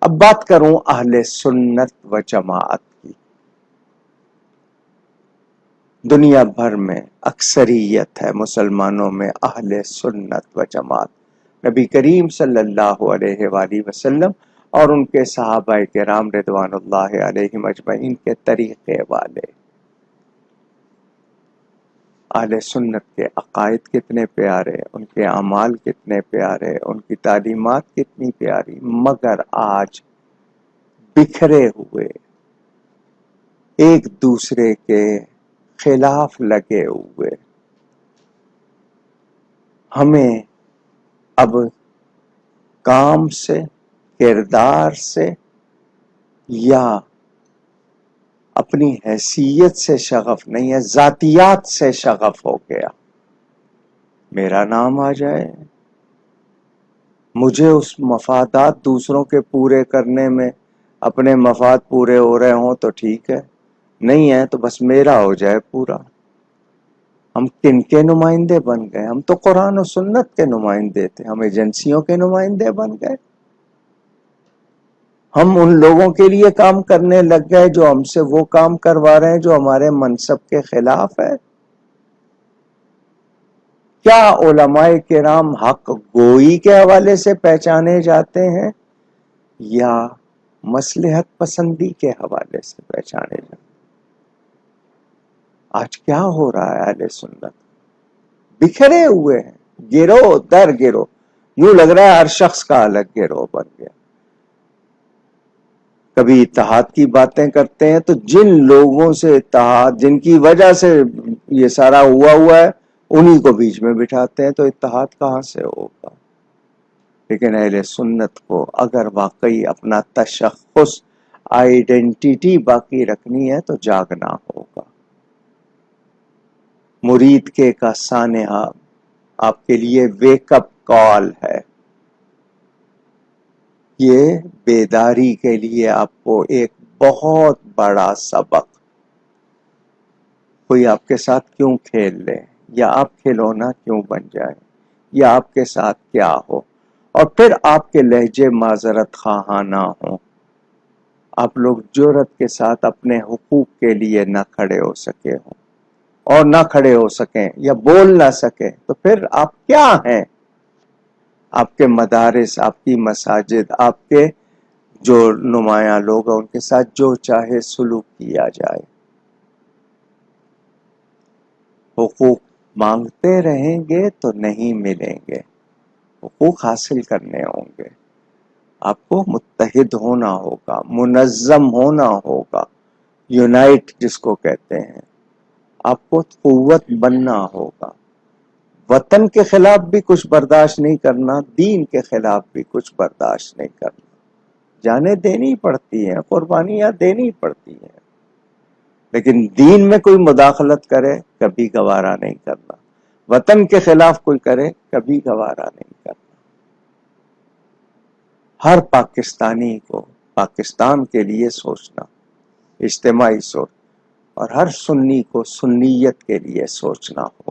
اب بات کروں اہل سنت و جماعت کی. دنیا بھر میں اکثریت ہے مسلمانوں میں اہل سنت و جماعت. نبی کریم صلی اللہ علیہ وآلہ وسلم اور ان کے صحابہ کرام رضوان اللہ علیہم اجمعین کے طریقے والے. اہل سنت کے عقائد کتنے پیارے، ان کے اعمال کتنے پیارے، ان کی تعلیمات کتنی پیاری، مگر آج بکھرے ہوئے ایک دوسرے کے خلاف لگے ہوئے. ہمیں اب کام سے، کردار سے یا اپنی حیثیت سے شغف نہیں ہے، ذاتیات سے شغف ہو گیا. میرا نام آ جائے، مجھے اس مفادات دوسروں کے پورے کرنے میں اپنے مفاد پورے ہو رہے ہوں تو ٹھیک ہے، نہیں ہے تو بس میرا ہو جائے پورا. ہم کن کے نمائندے بن گئے؟ ہم تو قرآن و سنت کے نمائندے تھے، ہم ایجنسیوں کے نمائندے بن گئے. ہم ان لوگوں کے لیے کام کرنے لگ گئے جو ہم سے وہ کام کروا رہے ہیں جو ہمارے منصب کے خلاف ہے. کیا علماء کرام حق گوئی کے حوالے سے پہچانے جاتے ہیں یا مصلحت پسندی کے حوالے سے پہچانے جاتے ہیں؟ آج کیا ہو رہا ہے؟ اہل سنت بکھرے ہوئے ہیں، گروہ در گروہ. یوں لگ رہا ہے ہر شخص کا الگ گروہ بن گیا. کبھی اتحاد کی باتیں کرتے ہیں تو جن لوگوں سے اتحاد، جن کی وجہ سے یہ سارا ہوا ہے، انہی کو بیچ میں بٹھاتے ہیں، تو اتحاد کہاں سے ہوگا؟ لیکن اہل سنت کو اگر واقعی اپنا تشخص، آئیڈینٹیٹی باقی رکھنی ہے تو جاگنا ہوگا. مرید کے کا سانحہ آپ کے لیے ویک اپ کال ہے. یہ بیداری کے لیے آپ کو ایک بہت بڑا سبق. کوئی آپ کے ساتھ کیوں کھیل لے، یا آپ کھلونا کیوں بن جائے، یا آپ کے ساتھ کیا ہو، اور پھر آپ کے لہجے معذرت خواہانہ ہوں، آپ لوگ جرأت کے ساتھ اپنے حقوق کے لیے نہ کھڑے ہو سکے ہوں اور نہ کھڑے ہو سکیں یا بول نہ سکیں، تو پھر آپ کیا ہیں؟ آپ کے مدارس، آپ کی مساجد، آپ کے جو نمایاں لوگ ہیں ان کے ساتھ جو چاہے سلوک کیا جائے. حقوق مانگتے رہیں گے تو نہیں ملیں گے. حقوق حاصل کرنے ہوں گے. آپ کو متحد ہونا ہوگا، منظم ہونا ہوگا، یونائٹ جس کو کہتے ہیں. آپ کو قوت بننا ہوگا. وطن کے خلاف بھی کچھ برداشت نہیں کرنا، دین کے خلاف بھی کچھ برداشت نہیں کرنا. جانیں دینی پڑتی ہیں، قربانیاں دینی پڑتی ہیں، لیکن دین میں کوئی مداخلت کرے کبھی گوارا نہیں کرنا. وطن کے خلاف کوئی کرے کبھی گوارا نہیں کرنا. ہر پاکستانی کو پاکستان کے لیے سوچنا، اجتماعی سوچ، اور ہر سنی کو سنیت کے لیے سوچنا ہو.